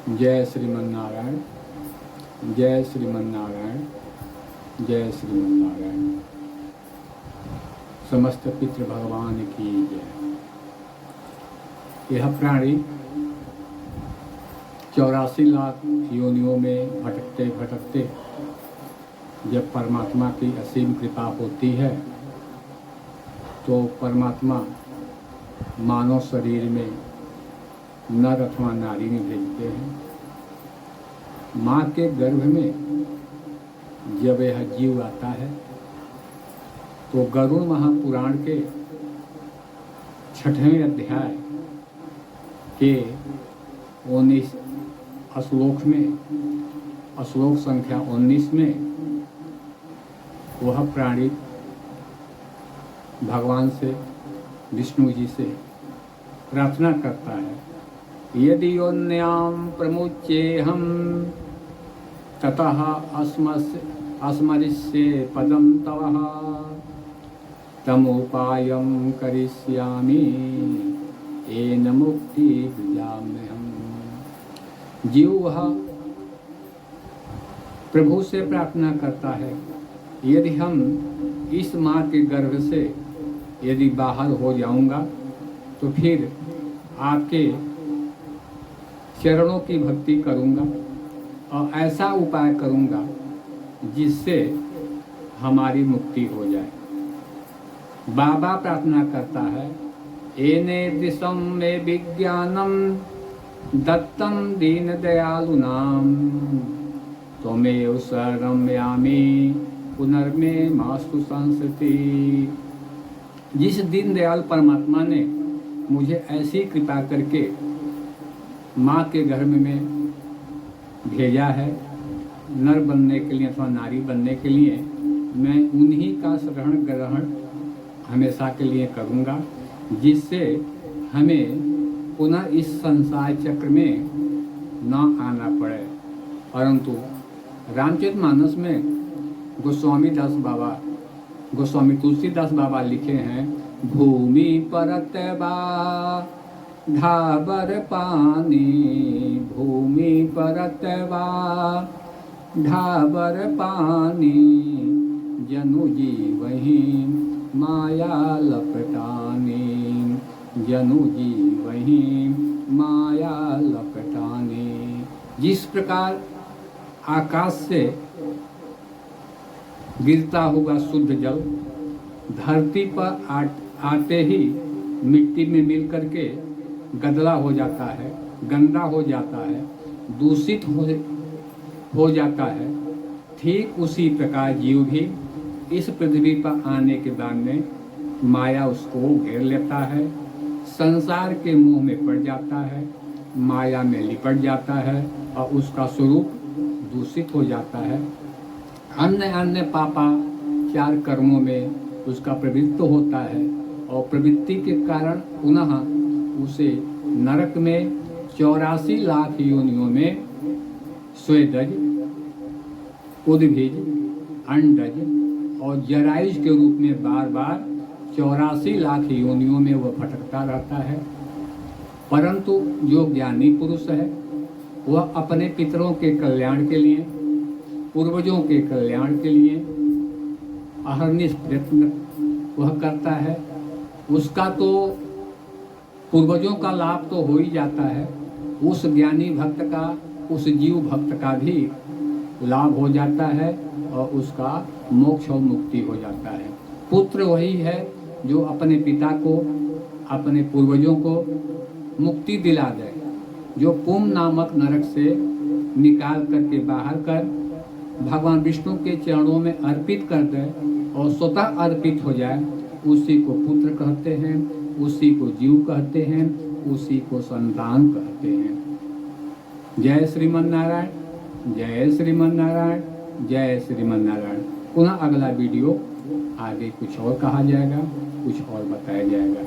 जय श्रीमन नारायण, जय श्रीमन नारायण, जय श्रीमन नारायण। समस्त पितृ भगवान की जय। यह प्राणी 84 लाख योनियों में भटकते भटकते जब परमात्मा की असीम कृपा होती है तो परमात्मा मानव शरीर में नर अथवा नारी में भेजते हैं। माँ के गर्भ में जब यह जीव आता है तो गरुड़ महापुराण के 6वें अध्याय के 19 श्लोक में, श्लोक संख्या 19 में वह प्राणी भगवान से, विष्णु जी से प्रार्थना करता है, यदि योन्याम प्रमुच्येहम ततः अस्मरिष्ये पदम तवः तमोपायं करिष्यामि येन मुक्ति विजाम्यहम्। जीव वह प्रभु से प्रार्थना करता है, यदि हम इस माँ के गर्भ से यदि बाहर हो जाऊंगा तो फिर आपके चरणों की भक्ति करूंगा और ऐसा उपाय करूंगा जिससे हमारी मुक्ति हो जाए। बाबा प्रार्थना करता है, एने दिशम में विज्ञानम दत्तम दीन दयालुनाम त्वमेव शरणं यामि पुनर्मे मास्तु संस्कृति। जिस दीन दयाल परमात्मा ने मुझे ऐसी कृपा करके माँ के गर्भ में भेजा है नर बनने के लिए अथवा नारी बनने के लिए, मैं उन्हीं का शरण ग्रहण हमेशा के लिए करूँगा जिससे हमें पुनः इस संसार चक्र में न आना पड़े। परंतु रामचरितमानस में गोस्वामी तुलसीदास बाबा लिखे हैं, भूमि परतबा ढाबर पानी, भूमि परतबा ढाबर पानी, जनु जीवहि माया लपटानी, जनु जीवहि माया लपटानी। जिस प्रकार आकाश से गिरता हुआ शुद्ध जल धरती पर आते ही मिट्टी में मिल करके गदला हो जाता है, गंदा हो जाता है, दूषित हो जाता है, ठीक उसी प्रकार जीव भी इस पृथ्वी पर आने के बाद में माया उसको घेर लेता है, संसार के मोह में पड़ जाता है, माया में लिपट जाता है और उसका स्वरूप दूषित हो जाता है। अन्य अन्य पापाचार कर्मों में उसका प्रवृत्त होता है और प्रवृत्ति के कारण पुनः उसे नरक में 84 लाख योनियों में स्वेदज, उद्भिज, अंडज और जरायुज के रूप में बार बार 84 लाख योनियों में वह भटकता रहता है। परंतु जो ज्ञानी पुरुष है वह अपने पितरों के कल्याण के लिए, पूर्वजों के कल्याण के लिए अहर्निश प्रयत्न वह करता है। उसका तो पूर्वजों का लाभ तो हो ही जाता है, उस ज्ञानी भक्त का, उस जीव भक्त का भी लाभ हो जाता है और उसका मोक्ष और मुक्ति हो जाता है। पुत्र वही है जो अपने पिता को, अपने पूर्वजों को मुक्ति दिला दे, जो पुम नामक नरक से निकाल करके बाहर कर भगवान विष्णु के चरणों में अर्पित कर दे और स्वतः अर्पित हो जाए, उसी को पुत्र कहते हैं, उसी को जीव कहते हैं, उसी को संतान कहते हैं। जय श्रीमन नारायण, जय श्रीमन नारायण, जय श्रीमन नारायण। पुनः अगला वीडियो आगे कुछ और कहा जाएगा, कुछ और बताया जाएगा।